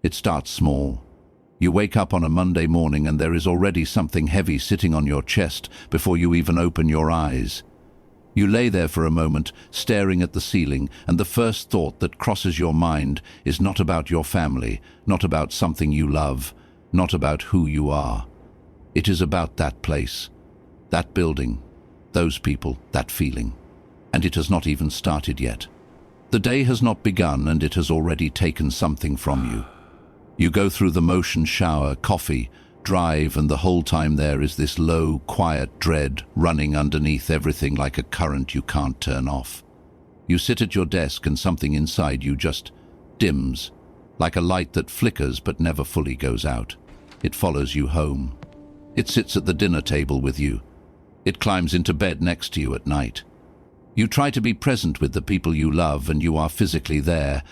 It starts small. You wake up on a Monday morning and there is already something heavy sitting on your chest before you even open your eyes. You lay there for a moment, staring at the ceiling, and the first thought that crosses your mind is not about your family, not about something you love, not about who you are. It is about that place, that building, those people, that feeling. And it has not even started yet. The day has not begun and it has already taken something from you. You go through the motion, shower, coffee, drive, and the whole time there is this low, quiet dread running underneath everything like a current you can't turn off. You sit at your desk and something inside you just dims, like a light that flickers but never fully goes out. It follows you home. It sits at the dinner table with you. It climbs into bed next to you at night. You try to be present with the people you love and you are physically there,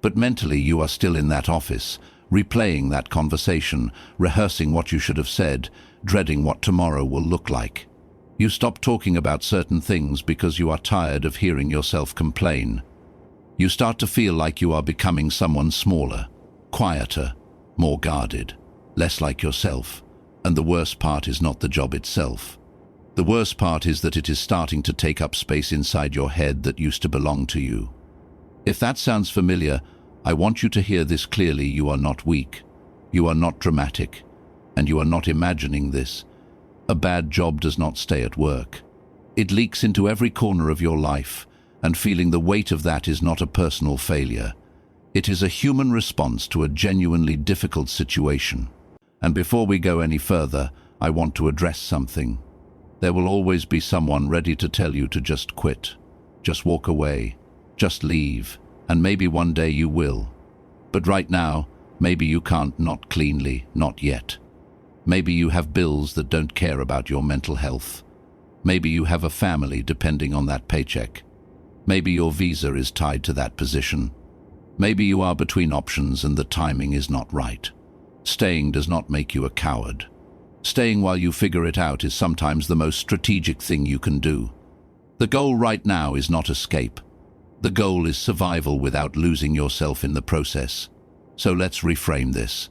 but mentally you are still in that office, replaying that conversation, rehearsing what you should have said, dreading what tomorrow will look like. You stop talking about certain things because you are tired of hearing yourself complain. You start to feel like you are becoming someone smaller, quieter, more guarded, less like yourself. And the worst part is not the job itself. The worst part is that it is starting to take up space inside your head that used to belong to you. If that sounds familiar, I want you to hear this clearly. You are not weak. You are not dramatic. And you are not imagining this. A bad job does not stay at work. It leaks into every corner of your life, and feeling the weight of that is not a personal failure. It is a human response to a genuinely difficult situation. And before we go any further, I want to address something. There will always be someone ready to tell you to just quit, just walk away, just leave, and maybe one day you will. But right now, maybe you can't, not cleanly, not yet. Maybe you have bills that don't care about your mental health. Maybe you have a family depending on that paycheck. Maybe your visa is tied to that position. Maybe you are between options and the timing is not right. Staying does not make you a coward. Staying while you figure it out is sometimes the most strategic thing you can do. The goal right now is not escape. The goal is survival without losing yourself in the process. So let's reframe this.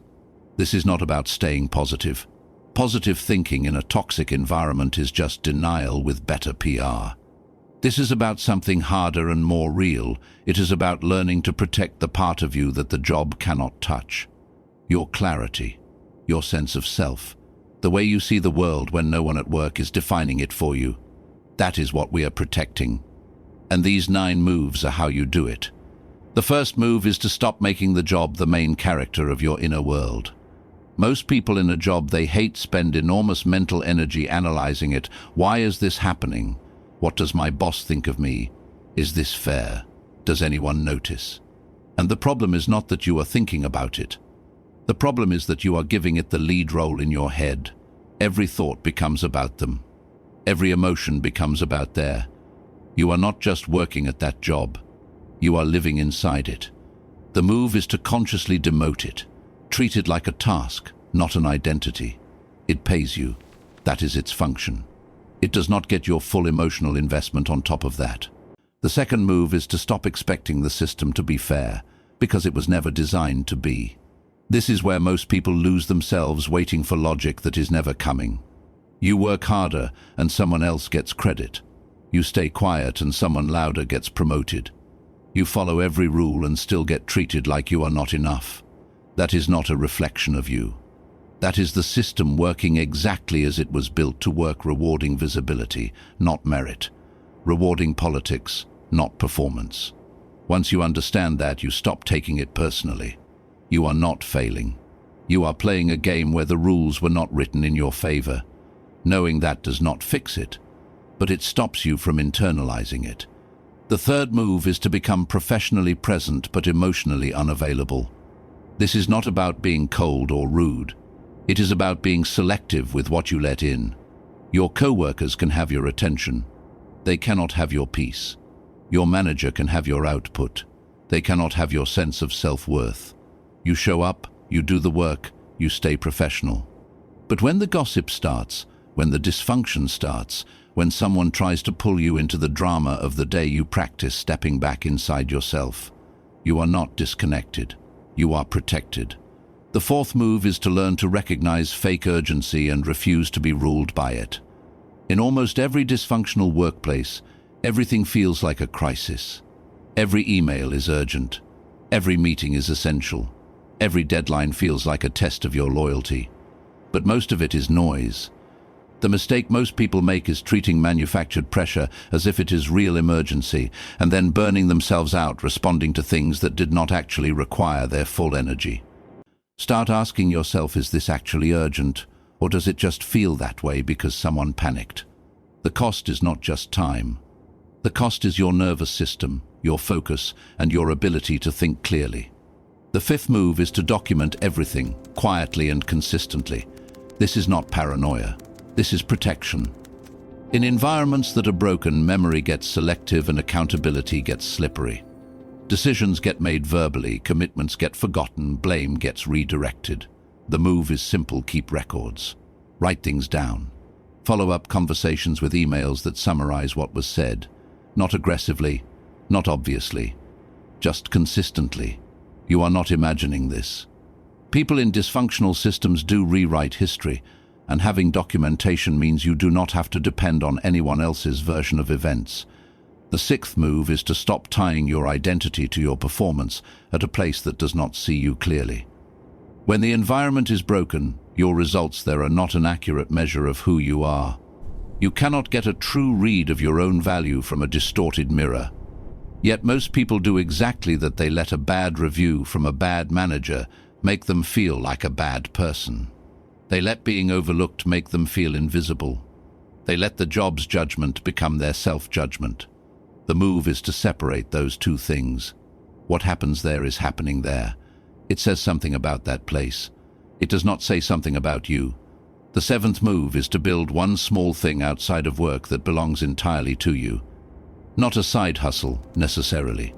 This is not about staying positive. Positive thinking in a toxic environment is just denial with better PR. This is about something harder and more real. It is about learning to protect the part of you that the job cannot touch. Your clarity, your sense of self, the way you see the world when no one at work is defining it for you. That is what we are protecting. And these 9 moves are how you do it. The first move is to stop making the job the main character of your inner world. Most people in a job they hate spend enormous mental energy analyzing it. Why is this happening? What does my boss think of me? Is this fair? Does anyone notice? And the problem is not that you are thinking about it. The problem is that you are giving it the lead role in your head. Every thought becomes about them. Every emotion becomes about there. You are not just working at that job. You are living inside it. The move is to consciously demote it. Treat it like a task, not an identity. It pays you. That is its function. It does not get your full emotional investment on top of that. The second move is to stop expecting the system to be fair, because it was never designed to be. This is where most people lose themselves waiting for logic that is never coming. You work harder and someone else gets credit. You stay quiet and someone louder gets promoted. You follow every rule and still get treated like you are not enough. That is not a reflection of you. That is the system working exactly as it was built to work, rewarding visibility, not merit. Rewarding politics, not performance. Once you understand that, you stop taking it personally. You are not failing. You are playing a game where the rules were not written in your favor. Knowing that does not fix it, but it stops you from internalizing it. The third move is to become professionally present but emotionally unavailable. This is not about being cold or rude. It is about being selective with what you let in. Your co-workers can have your attention. They cannot have your peace. Your manager can have your output. They cannot have your sense of self-worth. You show up, you do the work, you stay professional. But when the gossip starts, when the dysfunction starts, when someone tries to pull you into the drama of the day, you practice stepping back inside yourself. You are not disconnected. You are protected. The fourth move is to learn to recognize fake urgency and refuse to be ruled by it. In almost every dysfunctional workplace, everything feels like a crisis. Every email is urgent. Every meeting is essential. Every deadline feels like a test of your loyalty. But most of it is noise. The mistake most people make is treating manufactured pressure as if it is real emergency and then burning themselves out responding to things that did not actually require their full energy. Start asking yourself, is this actually urgent, or does it just feel that way because someone panicked? The cost is not just time. The cost is your nervous system, your focus, and your ability to think clearly. The fifth move is to document everything, quietly and consistently. This is not paranoia. This is protection. In environments that are broken, memory gets selective and accountability gets slippery. Decisions get made verbally, commitments get forgotten, blame gets redirected. The move is simple: keep records. Write things down. Follow up conversations with emails that summarize what was said. Not aggressively, not obviously, just consistently. You are not imagining this. People in dysfunctional systems do rewrite history, and having documentation means you do not have to depend on anyone else's version of events. The sixth move is to stop tying your identity to your performance at a place that does not see you clearly. When the environment is broken, your results there are not an accurate measure of who you are. You cannot get a true read of your own value from a distorted mirror. Yet most people do exactly that. They let a bad review from a bad manager make them feel like a bad person. They let being overlooked make them feel invisible. They let the job's judgment become their self-judgment. The move is to separate those two things. What happens there is happening there. It says something about that place. It does not say something about you. The seventh move is to build one small thing outside of work that belongs entirely to you. Not a side hustle, necessarily.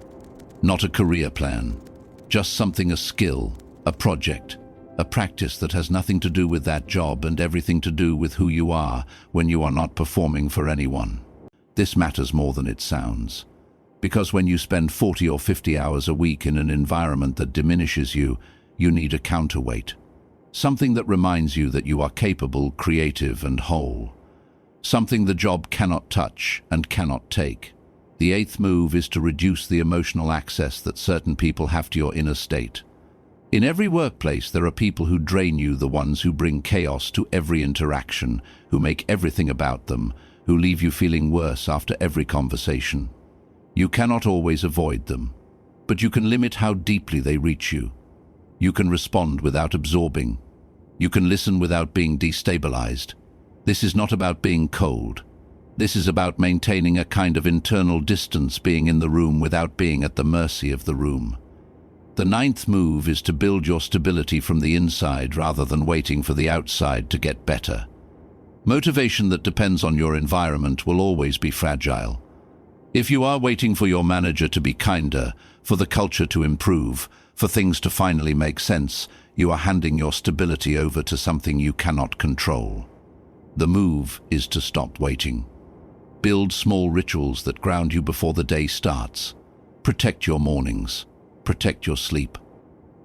Not a career plan. Just something, a skill, a project, a practice that has nothing to do with that job and everything to do with who you are when you are not performing for anyone. This matters more than it sounds. Because when you spend 40 or 50 hours a week in an environment that diminishes you, you need a counterweight. Something that reminds you that you are capable, creative, and whole. Something the job cannot touch and cannot take. The eighth move is to reduce the emotional access that certain people have to your inner state. In every workplace, there are people who drain you, the ones who bring chaos to every interaction, who make everything about them, who leave you feeling worse after every conversation. You cannot always avoid them, but you can limit how deeply they reach you. You can respond without absorbing. You can listen without being destabilized. This is not about being cold. This is about maintaining a kind of internal distance, being in the room without being at the mercy of the room. The ninth move is to build your stability from the inside rather than waiting for the outside to get better. Motivation that depends on your environment will always be fragile. If you are waiting for your manager to be kinder, for the culture to improve, for things to finally make sense, you are handing your stability over to something you cannot control. The move is to stop waiting. Build small rituals that ground you before the day starts. Protect your mornings. Protect your sleep.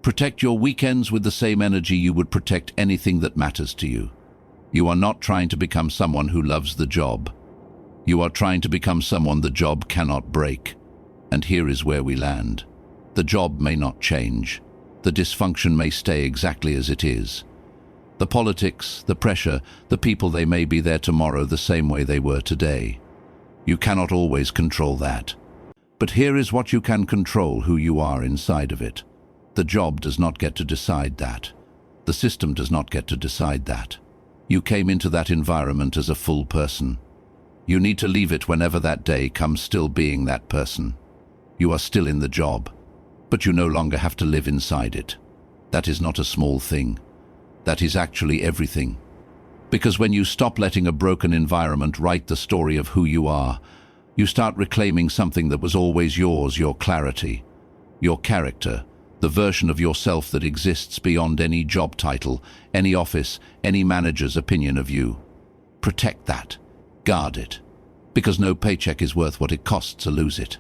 Protect your weekends with the same energy you would protect anything that matters to you. You are not trying to become someone who loves the job. You are trying to become someone the job cannot break. And here is where we land. The job may not change. The dysfunction may stay exactly as it is. The politics, the pressure, the people, they may be there tomorrow the same way they were today. You cannot always control that. But here is what you can control: who you are inside of it. The job does not get to decide that. The system does not get to decide that. You came into that environment as a full person. You need to leave it whenever that day comes still being that person. You are still in the job, but you no longer have to live inside it. That is not a small thing. That is actually everything. Because when you stop letting a broken environment write the story of who you are, you start reclaiming something that was always yours: your clarity, your character, the version of yourself that exists beyond any job title, any office, any manager's opinion of you. Protect that. Guard it. Because no paycheck is worth what it costs to lose it.